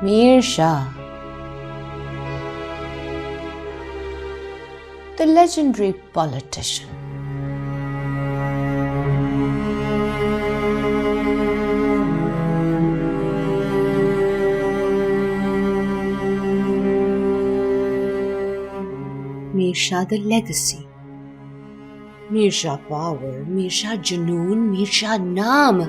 Mir Shah, the legendary politician. Mir Shah the legacy. Mir Shah power, Mir Shah junoon, Mir Shah naam.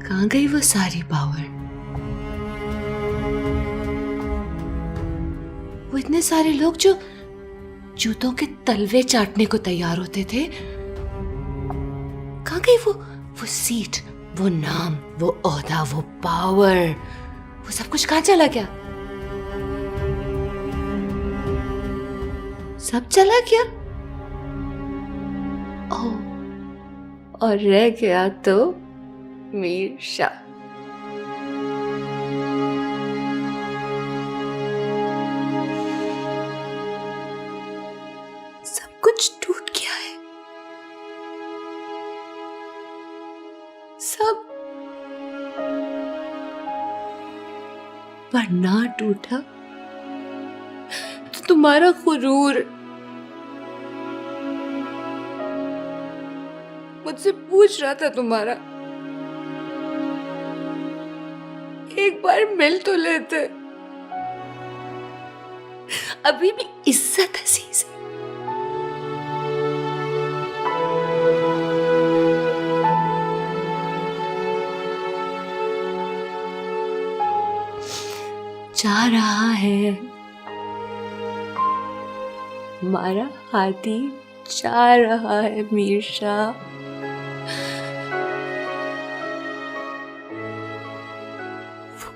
कहाँ गई वो सारी power? वो इतने सारे लोग जो जूतों के तलवे चाटने को तैयार होते थे, कहाँ गई वो सीट, वो नाम, वो ओहदा, वो पावर, वो सब कुछ कहाँ चला गया? सब चला गया? ओह, और रह गया तो मीर शाह। सब कुछ टूट गया है, सब। पर ना टूटा तो तुम्हारा गुरूर। मुझसे पूछ रहा था तुम्हारा, एक बार मिल तो लेते। अभी भी इज्जत अजीज है। जा रहा है हमारा हाथी, जा रहा है मीर शाह।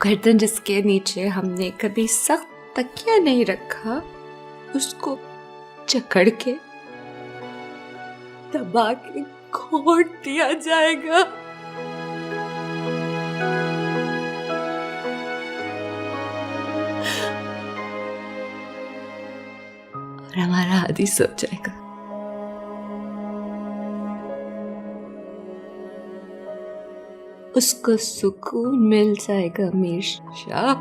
गर्दन जिसके नीचे हमने कभी सख्त तकिया नहीं रखा, उसको जकड़ के दबा के घोट दिया जाएगा। और हमारा आदि सो जाएगा। उसको सुकून मिल जाएगा मीर शाह।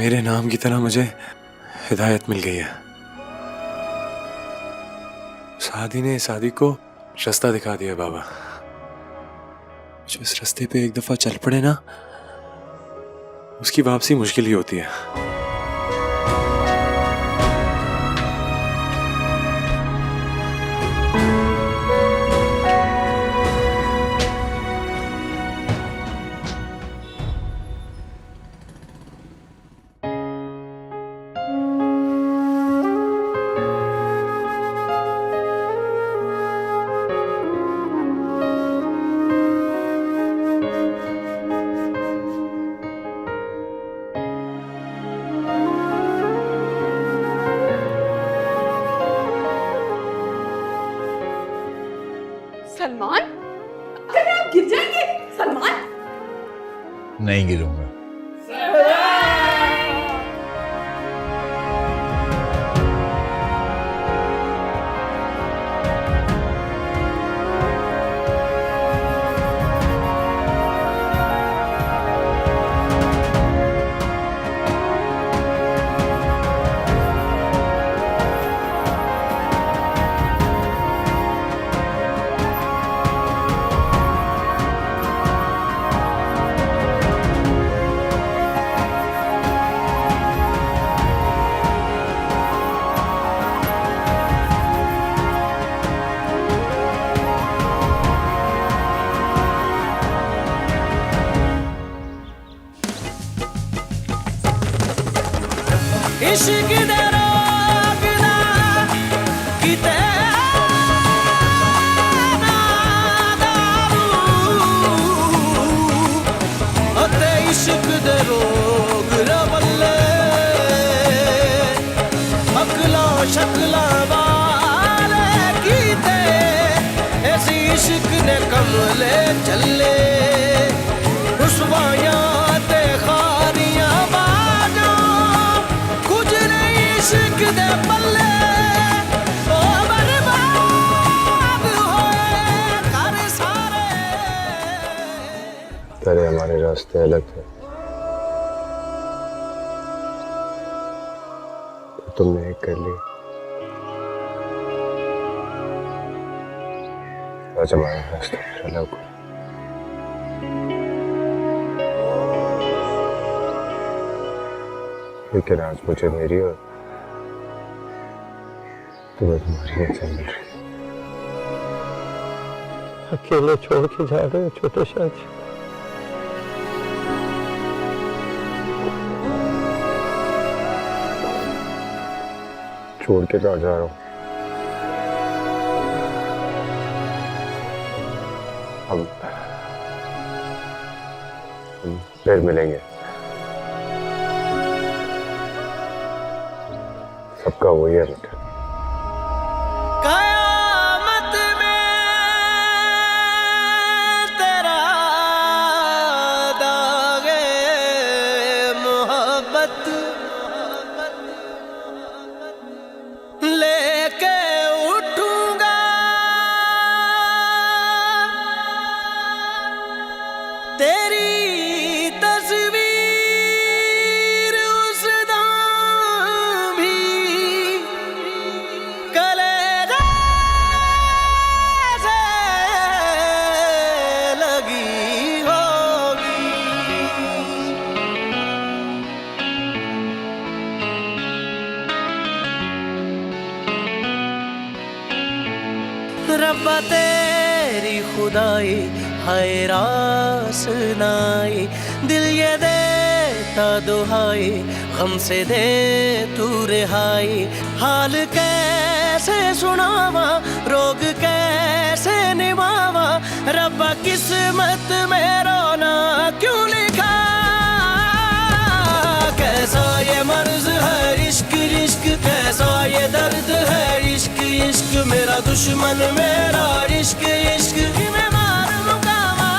मेरे नाम की तरह मुझे हिदायत मिल गई है। शादी ने शादी को रास्ता दिखा दिया बाबा। जो इस रास्ते पे एक दफा चल पड़े ना, उसकी वापसी मुश्किल ही होती है। सलमान, अरे आप गिर जाएंगे। सलमान, नहीं गिरूंगा। इश्क दे रोग दा किते ਚੱਲੇ ਰੁਸਵਾਈਆਂ ਤੇ ਖਾਰੀਆਂ ਬਾਜਾਂ ਕੁਝ ਨਹੀਂ ਇਸ਼ਕ ਦੇ ਪੱਲੇ ਉਹ ਬਰਬਾਦ ਹੋਏ ਕਰ ਸਾਰੇ पहले हमारे रास्ते अलग थे, तो तुमने एक कर ली। आज हमारे रास्ते अलग हुए। लेकिन आज मुझे मेरी और तुम्हें तुम्हारी नजर मिल रही। अकेले छोड़ के जा रहे हो छोटे शाह। छोड़ के कहाँ जा रहा हूँ? हम फिर मिलेंगे। सबका वही है बेटा। कयामत में तेरा दागे मोहब्बत लेके उठूंगा तेरी तस्वीर उस दाम भी कलेजा से लगी होगी रब्बा तेरी खुदाई हाय रास नाई दिल ये देता दुहाई गम से दे तू रिहाई हाल कैसे सुनावा रोग कैसे निभावा रब्बा किस्मत में रोना क्यों लिखा कैसा ये मर्ज है इश्क इश्क कैसा ये दर्द है इश्क इश्क मेरा दुश्मन मेरा इश्क इश्क मैं मार मुकावा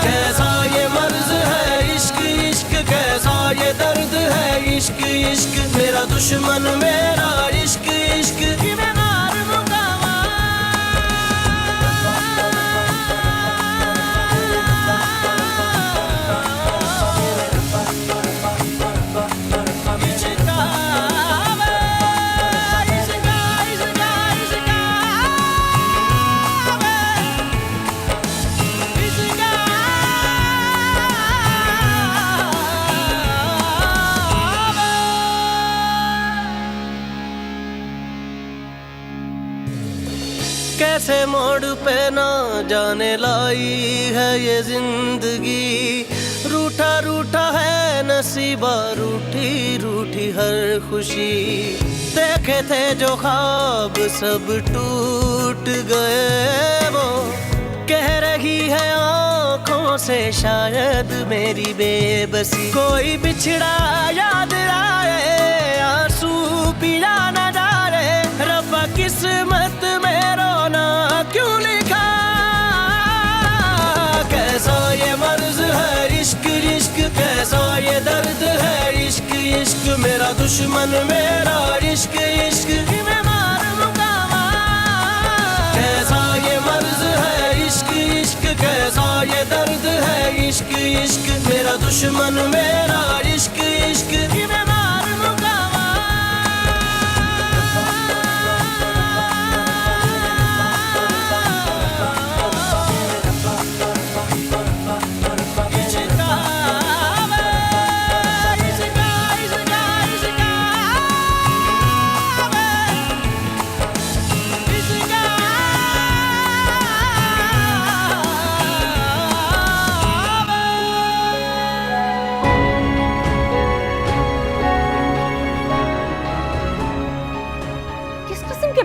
कैसा ये मर्ज है इश्क इश्क कैसा ये दर्द है इश्क इश्क मेरा दुश्मन मेरा इश्क इश्क मैं मार मुकावा कैसे मोड़ पे ना जाने लाई है ये जिंदगी रूठा रूठा है नसीबा रूठी रूठी हर खुशी देखे थे जो ख्वाब सब टूट गए वो कह रही है आंखों से शायद मेरी बेबसी कोई बिछड़ा याद आए आंसू पिया न जाए रब्बा किस्मत में रोना क्यों लिखा कैसा ये मर्ज है इश्क इश्क कैसा ये दर्द है इश्क इश्क मेरा दुश्मन मेरा इश्क इश्क मैं मार मुकावा कैसा ये मर्ज है इश्क इश्क कैसा ये दर्द है इश्क इश्क मेरा दुश्मन मेरा इश्क इश्क मैं मार मुकावा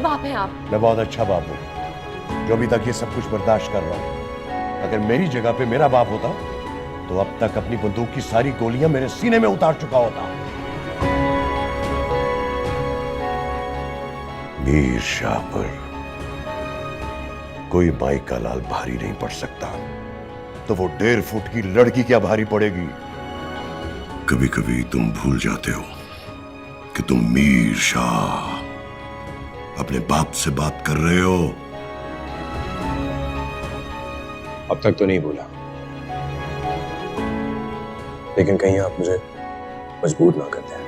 बाप हैं आप? मैं बहुत अच्छा बाप हूँ जो अभी तक ये सब कुछ बर्दाश्त कर रहा हूँ। अगर मेरी जगह पे मेरा बाप होता तो अब तक अपनी बंदूक की सारी गोलियां मेरे सीने में उतार चुका होता। मीर शाह पर कोई माई का लाल भारी नहीं पड़ सकता, तो वो 1.5 फुट की लड़की क्या भारी पड़ेगी। कभी कभी तुम भूल जाते हो कि तुम मीर शाह अपने बाप से बात कर रहे हो। अब तक तो नहीं भूला, लेकिन कहीं आप मुझे मजबूर ना कर दें।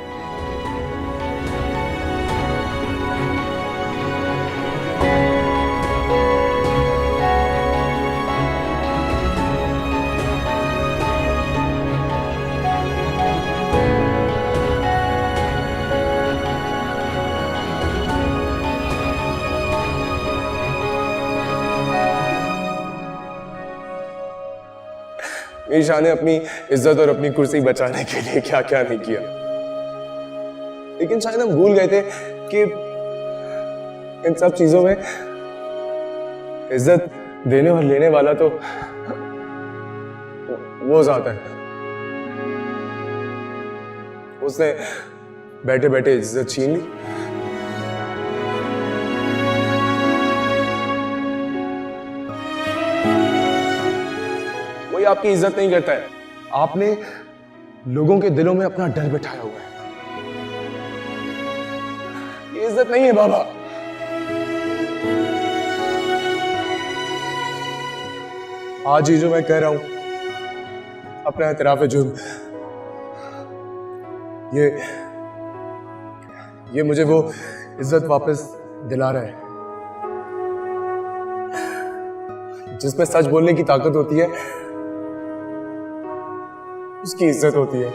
मीर शाह ने अपनी इज्जत और अपनी कुर्सी बचाने के लिए क्या क्या नहीं किया, लेकिन शायद हम भूल गए थे कि इन सब चीजों में इज्जत देने और लेने वाला तो वो जाता है। उसने बैठे बैठे इज्जत छीन ली। कोई आपकी इज्जत नहीं करता है, आपने लोगों के दिलों में अपना डर बिठाया हुआ है। ये इज्जत नहीं है बाबा। आज ही जो मैं कह रहा हूं, अपना एतराफ़ जुर्म, ये मुझे वो इज्जत वापस दिला रहा है जिसमें सच बोलने की ताकत होती है, उसकी इज्जत होती है।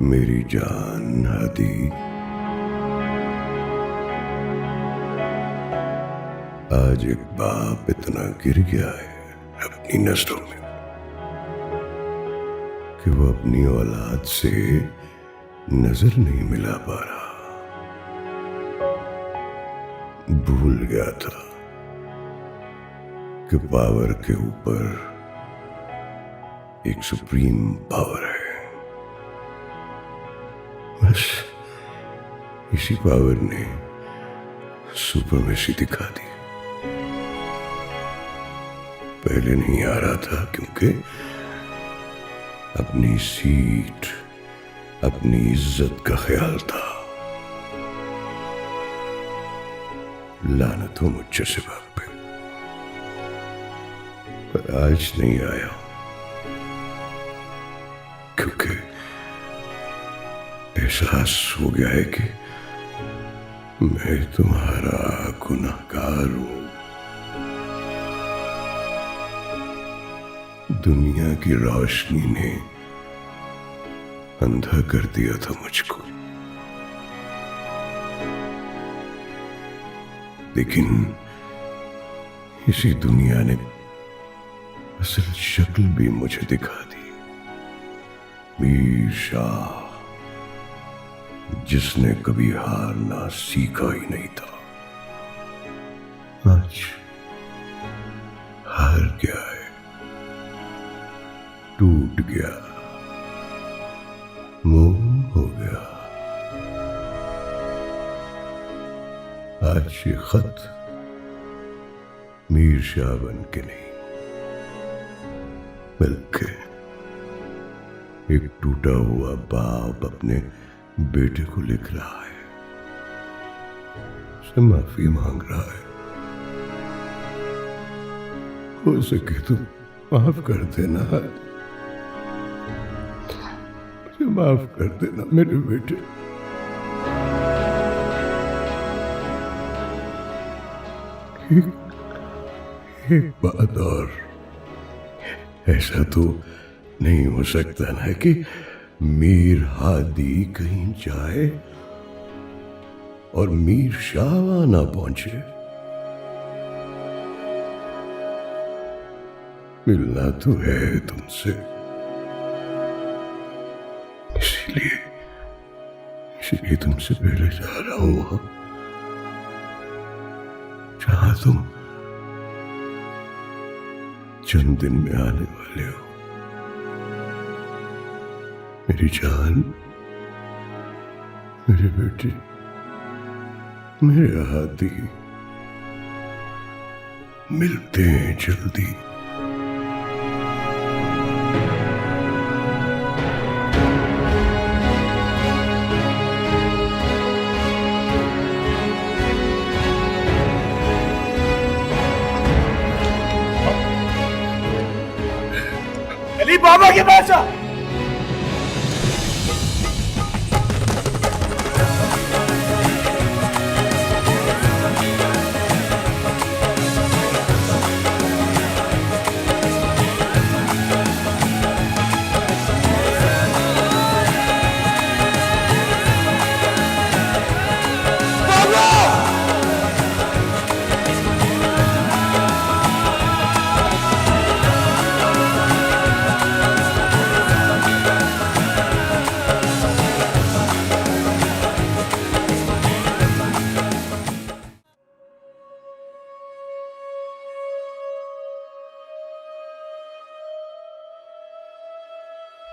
मेरी जान हादी, आज एक बाप इतना गिर गया है अपनी नस्लों में कि वो अपनी औलाद से नजर नहीं मिला पा रहा। भूल गया था कि पावर के ऊपर एक सुप्रीम पावर है। बस इसी पावर ने सुपरमेसी दिखा दी। पहले नहीं आ रहा था क्योंकि अपनी सीट, अपनी इज्जत का ख्याल था। लानत हो मुझ जैसे बाप पे, पर आज नहीं आया क्योंकि एहसास हो गया है कि मैं तुम्हारा गुनहगार हूं। दुनिया की रोशनी ने अंधा कर दिया था मुझको, लेकिन इसी दुनिया ने असल शक्ल भी मुझे दिखा दी। मीर शाह, जिसने कभी हारना सीखा ही नहीं था, आज हार गया है, टूट गया, मोह हो गया। आज ये खत मीर शाह बन के नहीं, बल्कि एक टूटा हुआ बाप अपने बेटे को लिख रहा है, उससे माफी मांग रहा है। हो सके तो माफ कर देना, मुझे माफ कर देना मेरे बेटे। एक बात और, ऐसा तो नहीं हो सकता ना कि मीर हादी कहीं जाए और मीर शाह ना पहुंचे। मिलना तो है तुमसे, इसलिए तुमसे पहले जा रहा हूं वहां जहां तुम चंद दिन में आने वाले हो। मेरी जान, मेरे बेटे, मेरे हाथी, मिलते हैं जल्दी। अली बाबा के पास आ।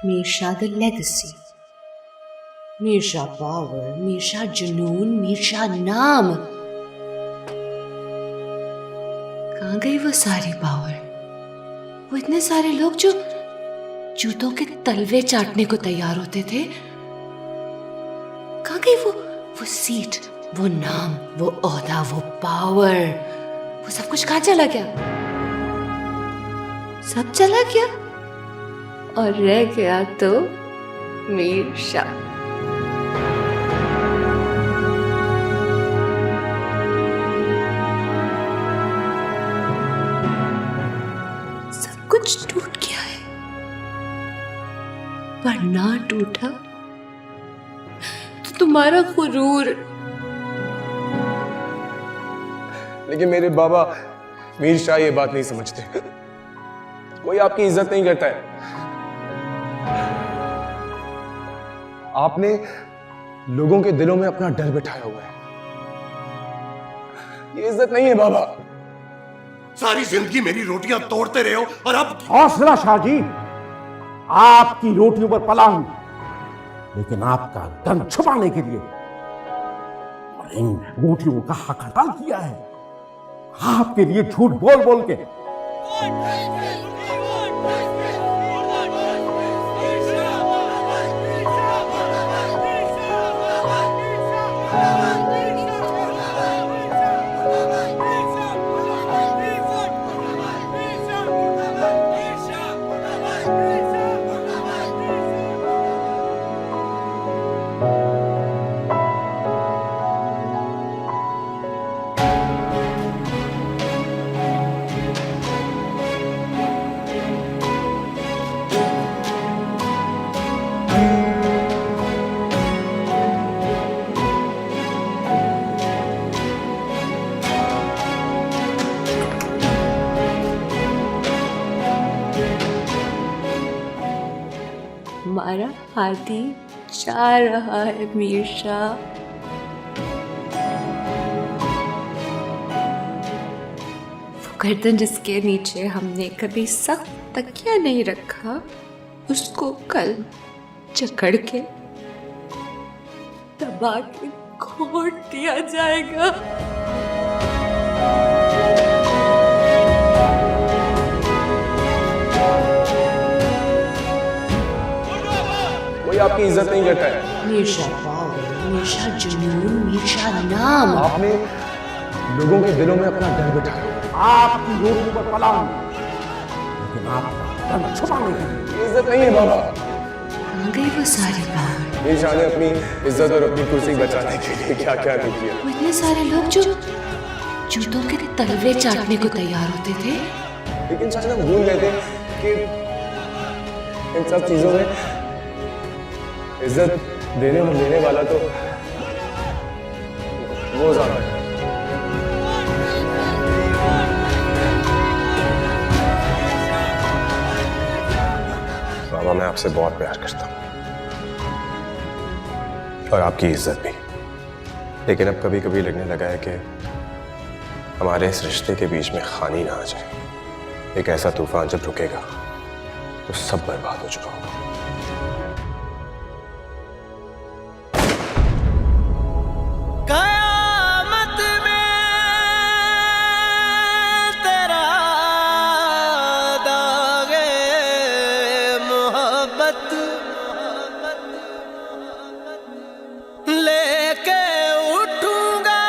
मीरशाह द लेगेसी, मीरशाह पावर, मीरशाह जुनून, मीरशाह नाम। कहाँ गई वो सारी पावर, वो इतने सारे लोग जो जूतों के तलवे चाटने को तैयार होते थे? कहाँ गई वो सीट, वो नाम, वो ओहदा, वो पावर, वो सब कुछ कहाँ चला गया? सब चला गया और रह गया तो मीरशाह। सब कुछ टूट गया है, पर ना टूटा तो तुम्हारा गुरूर। लेकिन मेरे बाबा मीर शाह ये बात नहीं समझते। कोई आपकी इज्जत नहीं करता है। आपने लोगों के दिलों में अपना डर बिठाया हुआ है। ये इज्जत नहीं है बाबा। सारी जिंदगी मेरी रोटियां तोड़ते रहे हो और अब हौसला शाहजी, आपकी रोटियों पर पला हूं, लेकिन आपका दम छुपाने के लिए इन रोटियों का हक हड़ताल किया है। आपके लिए झूठ बोल बोल के। हमारा हाथी जा रहा है मीरशाह। वो गर्दन जिसके नीचे हमने कभी सख्त तकिया नहीं रखा, उसको कल जकड़ के दबा के घोट दिया जाएगा। कोई आपकी इज्जत नहीं करता है। मीरशाह पावर, मीरशाह जुनून, मीरशाह नाम। आपने लोगों के दिलों में अपना डर बिठाया। आपकी रोटियों पर पला हूं, लेकिन आपका दम छुपाने के लिए। ये इज्जत नहीं है बाबा। कहाँ गई वो सारी पावर? मीर शाह ने अपनी इज्जत और अपनी कुर्सी बचाने के लिए क्या क्या नहीं किया। वो इतने सारे लोग जो जूतों के तलवे चाटने को तैयार होते थे। लेकिन शायद हम भूल गए थे कि इन सब चीजों में इज्जत देने और लेने वाला तो वो ज्यादा है। मामा, मैं आपसे बहुत प्यार करता हूं और आपकी इज्जत भी, लेकिन अब कभी कभी लगने लगा है कि हमारे इस रिश्ते के बीच में खानी ना आ जाए। एक ऐसा तूफान जब रुकेगा तो सब बर्बाद हो चुका होगा। कयामत में तेरा दागे मोहब्बत लेके उठूंगा,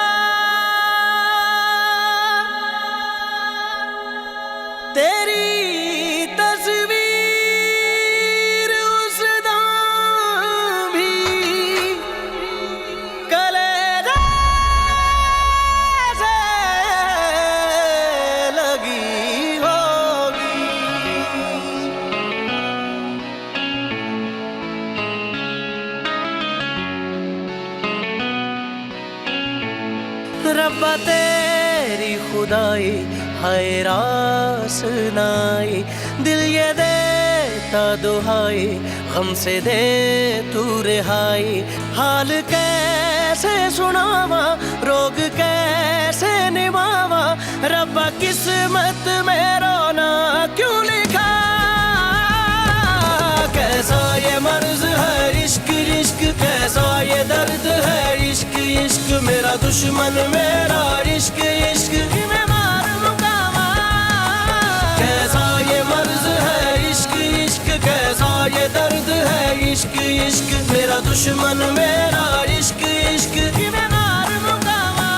तेरी तस्वीर उस दाम भी कलेजा से लगी होगी। रब्बा तेरी खुदाई हाय रासनाई, दिल ये देता दुहाई, गम से दे तू रिहाई। हाल कैसे सुनावा, रोग कैसे निभावा, रब्बा किस्मत में रोना क्यों लिखा। कैसा ये मर्ज है इश्क इश्क, कैसा ये दर्द है इश्क इश्क, मेरा दुश्मन मेरा इश्क इश्क मैं मार मुकावा। कैसा ये मर्ज है इश्क इश्क, कैसा ये दर्द है इश्क इश्क, मेरा दुश्मन मेरा इश्क इश्क मैं मार मुकावा।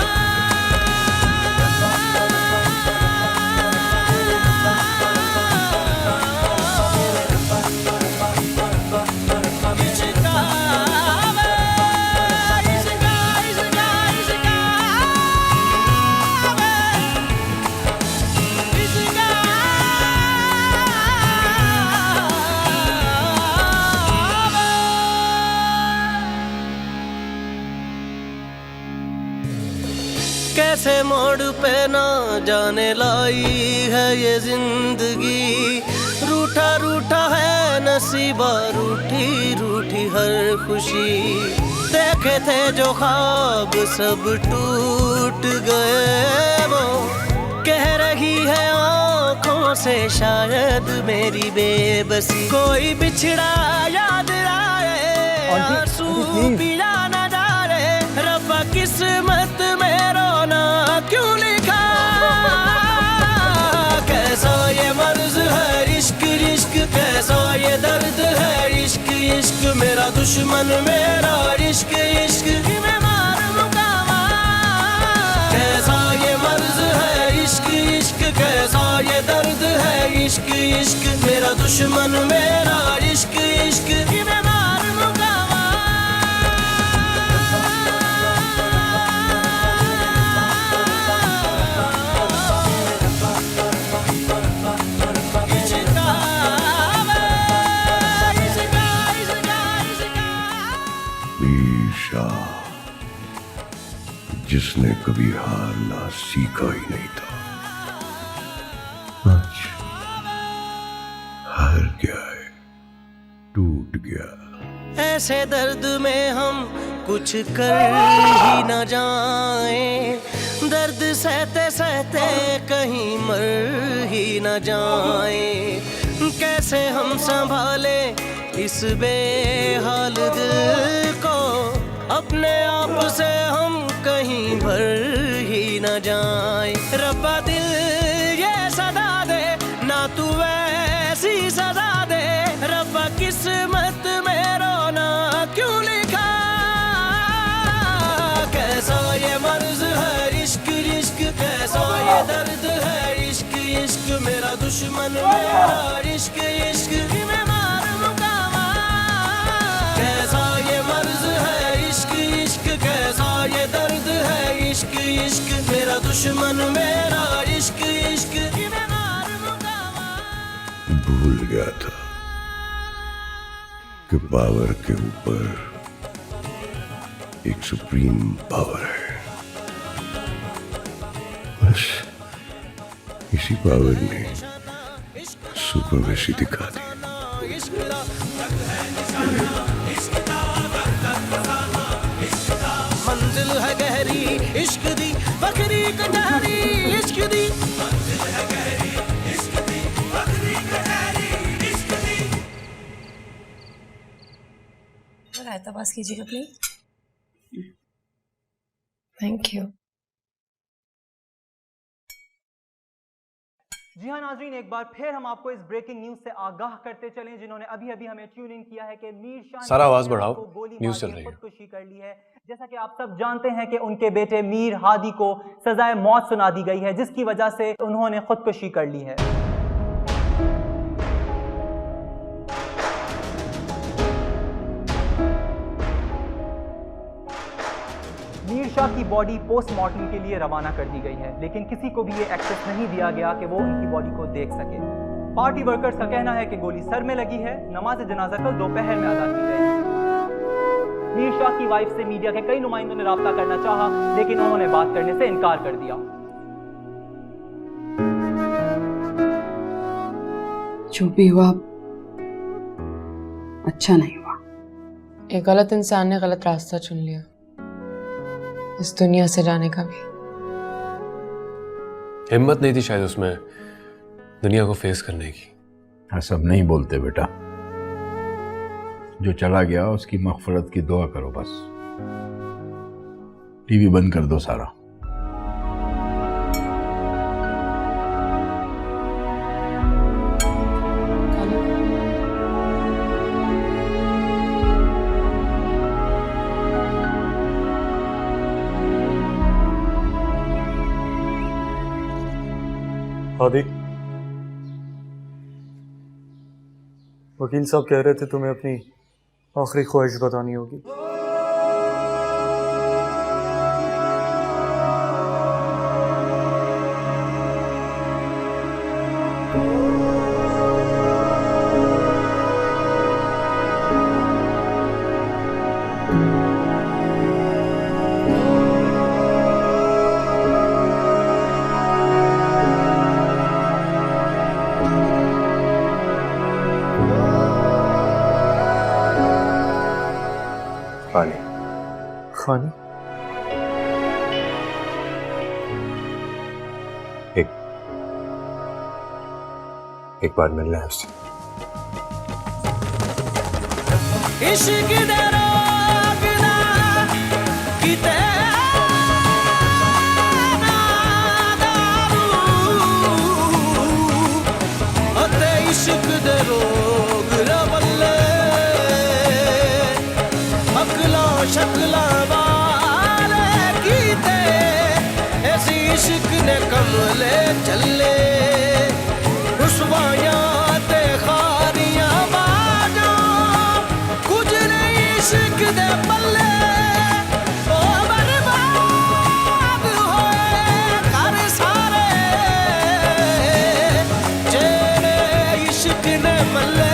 कैसे मोड़ पे ना जाने लाई है ये जिंदगी, रूठा रूठा है नसीबा, रूठी रूठी हर खुशी। देखे थे जो ख्वाब सब टूट गए, वो कह रही है आंखों से शायद मेरी बेबसी। कोई बिछड़ा याद आए, आंसू पिया न जा रहे, रब्बा किस्मत में रोना क्यों लिखा। कैसा ये मर्ज है इश्क इश्क, कैसा ये दर्द है इश्क इश्क, मेरा दुश्मन मेरा इश्क इश्क मैं मार मुकावा। कैसा ये मर्ज है इश्क इश्क, कैसा ये दर्द है इश्क इश्क, मेरा दुश्मन मेरा इश्क इश्क मैं मार मुकावा। मीर शाह, जिसने कभी हारना सीखा ही नहीं था, आज हार गया है, टूट गया। ऐसे दर्द में हम कुछ कर ही न जाए, दर्द सहते सहते कहीं मर ही न जाए। कैसे हम संभाले इस बेहाल दिल को, अपने आप से हम कहीं भर ही न जाए। रब्बा दिल ये सदा दे ना, तू वैसी सदा दे, रब्बा किस्मत में रोना क्यों लिखा। कैसा ये मर्ज है इश्क इश्क, कैसा ये दर्द है इश्क इश्क, मेरा दुश्मन मेरा इश्क इश्क मैं मार मुकावा। कैसा ये मर्ज है इश्क इश्क, कैसा ये दर्द है इश्क इश्क, मेरा दुश्मन मेरा इश्क इश्क मैं मार मुकावा। भूल गया था के पावर के ऊपर एक सुप्रीम पावर है, बस इसी पावर ने सुपरमेसी दिखा दी। मंजिल है गहरी इश्क दी बकरी कटारी इश्क दी, मंजिल है गहरी इश्क दी बकरी कटारी इश्क दी। रायता पास कीजिएगा प्लीज। Thank you. जी हाँ नाज़रीन, एक बार फिर हम आपको इस ब्रेकिंग न्यूज से आगाह करते चलें जिन्होंने अभी अभी हमें ट्यून इन किया है कि मीर शाह सर, आवाज बढ़ाओ, को गोली न्यूज़ मार चल के रही है। खुदकुशी कर ली है। जैसा कि आप सब जानते हैं कि उनके बेटे मीर हादी को सजाए मौत सुना दी गई है, जिसकी वजह से उन्होंने खुदकुशी कर ली है। मीर शाह की बॉडी पोस्टमार्टम के लिए रवाना कर दी गई है, लेकिन किसी को भी ये एक्सेस नहीं दिया गया कि वो उनकी बॉडी को देख सके। पार्टी वर्कर्स का कहना है कि गोली सर में लगी है। नमाज जनाजा कल दोपहर में अदा की जाएगी। मीर शाह की वाइफ से मीडिया के कई नुमाइंदों ने राब्ता करना चाहा, लेकिन उन्होंने बात करने से इनकार कर दिया। जो भी हुआ अच्छा नहीं हुआ। एक गलत इंसान ने गलत रास्ता चुन लिया, इस दुनिया से जाने का भी। हिम्मत नहीं थी शायद उसमें दुनिया को फेस करने की। सब नहीं बोलते बेटा, जो चला गया उसकी मग़फ़िरत की दुआ करो बस। टीवी बंद कर दो सारा। हादी, वकील साहब कह रहे थे तुम्हें अपनी आखिरी ख्वाहिश बतानी होगी। खानी खानी एक बार मिलना है उससे। इश्क दे रोगना किते ना दारू अते इश्क दे रोग रवल्ले अकला शकला वाले कीते ऐसी इश्क ने कमले चले रुसवायां ते खारियां बाजो कुछ नहीं इश्क दे पल्ले ओ बर्बाद होए कर सारे जेड़े इश्क ने मल्ले।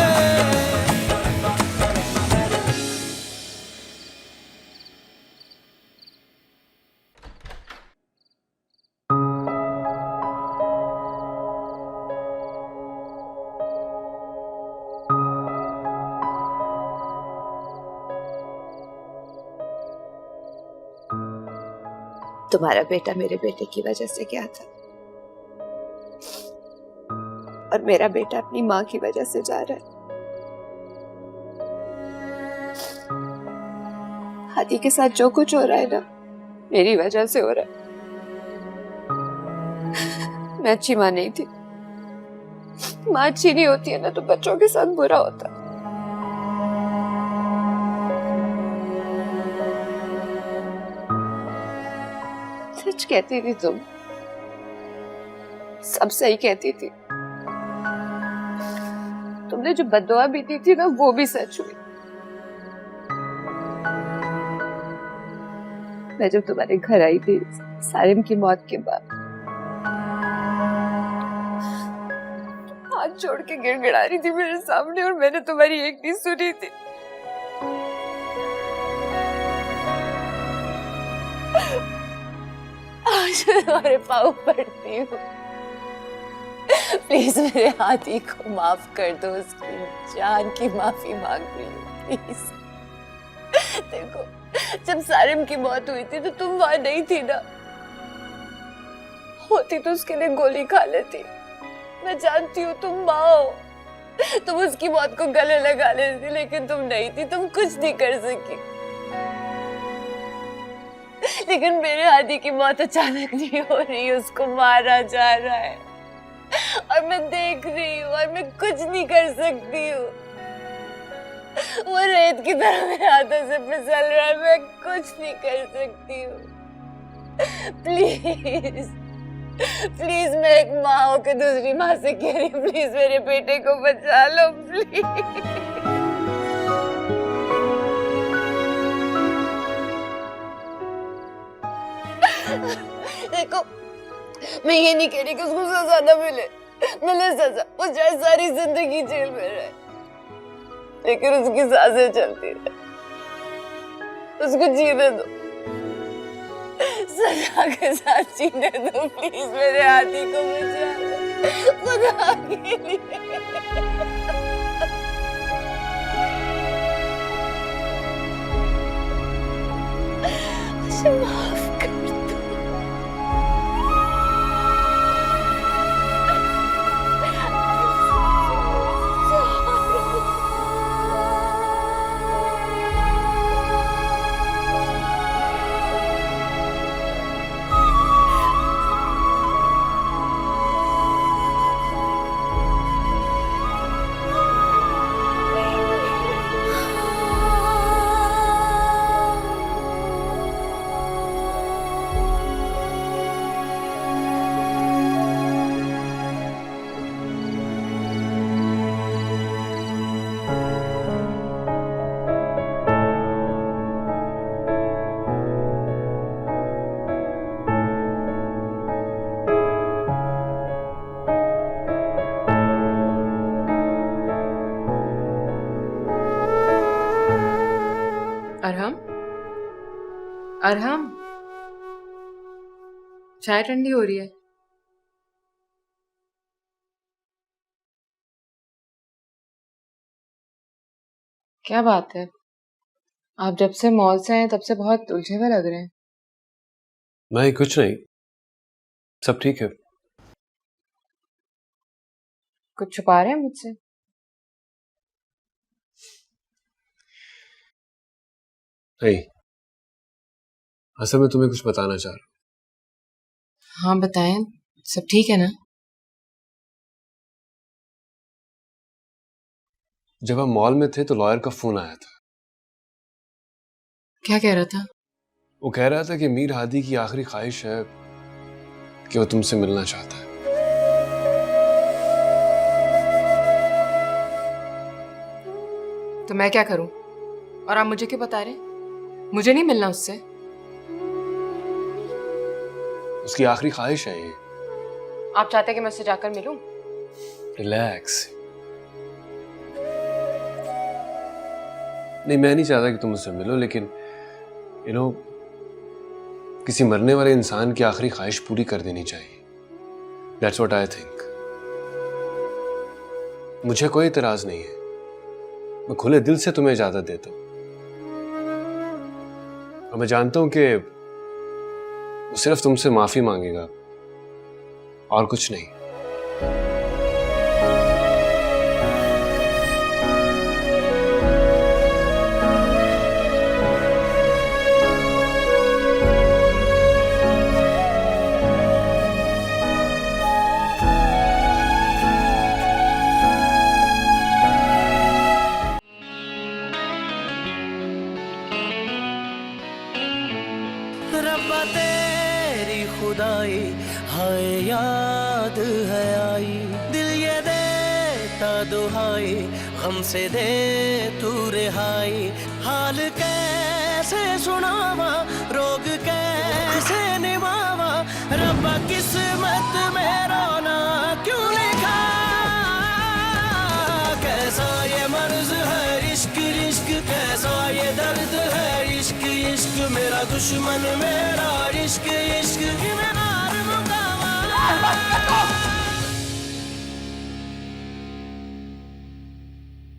तुम्हारा बेटा मेरे बेटे की वजह से गया था और मेरा बेटा अपनी माँ की वजह से जा रहा है। हाथी के साथ जो कुछ हो रहा है ना, मेरी वजह से हो रहा है। मैं अच्छी माँ नहीं थी। माँ अच्छी नहीं होती है ना तो बच्चों के साथ बुरा होता। सच कहती थी तुम, सब सही कहती थी। तुमने जो बद्दुआ भी दी थी ना, वो भी सच हुई। मैं जब तुम्हारे घर आई थी सारिम की मौत के बाद, हाथ जोड़ के गिड़गिड़ा रही थी मेरे सामने और मैंने तुम्हारी एक नहीं सुनी थी। आज मैं तुम्हारे पाँव पड़ती हूँ, प्लीज मेरे हाथी को माफ कर दो, उसकी जान की माफी मांग रही हूँ प्लीज। देखो, जब सारिम की मौत हुई थी तो तुम वहां नहीं थी ना, होती तो उसके लिए गोली खा लेती। मैं जानती हूँ तुम माँ हो, तुम उसकी मौत को गले लगा लेती, लेकिन तुम नहीं थी, तुम कुछ नहीं कर सकी। लेकिन मेरे हाथी की मौत अचानक नहीं हो रही, उसको मारा जा रहा है और मैं देख रही हूँ और मैं कुछ नहीं कर सकती हूँ। वो रेत की तरह मेरे हाथों से फिसल रहा है, मैं कुछ नहीं कर सकती हूँ। प्लीज प्लीज, मैं एक माँ होकर दूसरी माँ से कह रही हूँ, प्लीज मेरे बेटे को बचा लो प्लीज। देखो, मैं ये नहीं कह रही कि उसको सजा ना मिले, मिले सजा, वो चाहे सारी जिंदगी जेल में रहे, लेकिन उसकी सांसें चलती रहे, उसको जीने दो, सजा के साथ जीने दो प्लीज। मेरे हाथी को बचा लो खुदा के लिए। मुझे माफ कर दो। अरहम, अरहम, चाय ठंडी हो रही है। क्या बात है, आप जब से मॉल से आए तब से बहुत उलझे हुए लग रहे हैं। नहीं, कुछ नहीं, सब ठीक है। कुछ छुपा रहे हैं मुझसे? नहीं, असल में तुम्हें कुछ बताना चाह रहा हूँ। हाँ बताएं, सब ठीक है ना? जब हम मॉल में थे तो लॉयर का फोन आया था। क्या कह रहा था? वो कह रहा था कि मीर हादी की आखिरी ख्वाहिश है कि वो तुमसे मिलना चाहता है। तो मैं क्या करूं? और आप मुझे क्यों बता रहे? मुझे नहीं मिलना उससे। उसकी आखिरी ख्वाहिश है ये। आप चाहते हैं कि मैं उससे जाकर मिलूं? रिलैक्स। नहीं, मैं नहीं चाहता कि तुम उससे मिलो, लेकिन किसी मरने वाले इंसान की आखिरी ख्वाहिश पूरी कर देनी चाहिए। That's what I think। मुझे कोई इतराज नहीं है, मैं खुले दिल से तुम्हें इजाजत देता हूं। और मैं जानता हूं कि वो सिर्फ तुमसे माफी मांगेगा और कुछ नहीं। रब्बा तेरी खुदाई हाय याद है आई, दिल ये देता दुहाई गम से दे तू रिहाई। हाल कैसे सुनावा, रोग कैसे निभावा, रब्बा किस्मत में रोना क्यों लिखा। कैसा ये मर्ज है इश्क इश्क, कैसा ये दर्द है इश्क इश्क। इश्क मेरा दुश्मन मेरा इश्क इश्क मैं मार मुकावा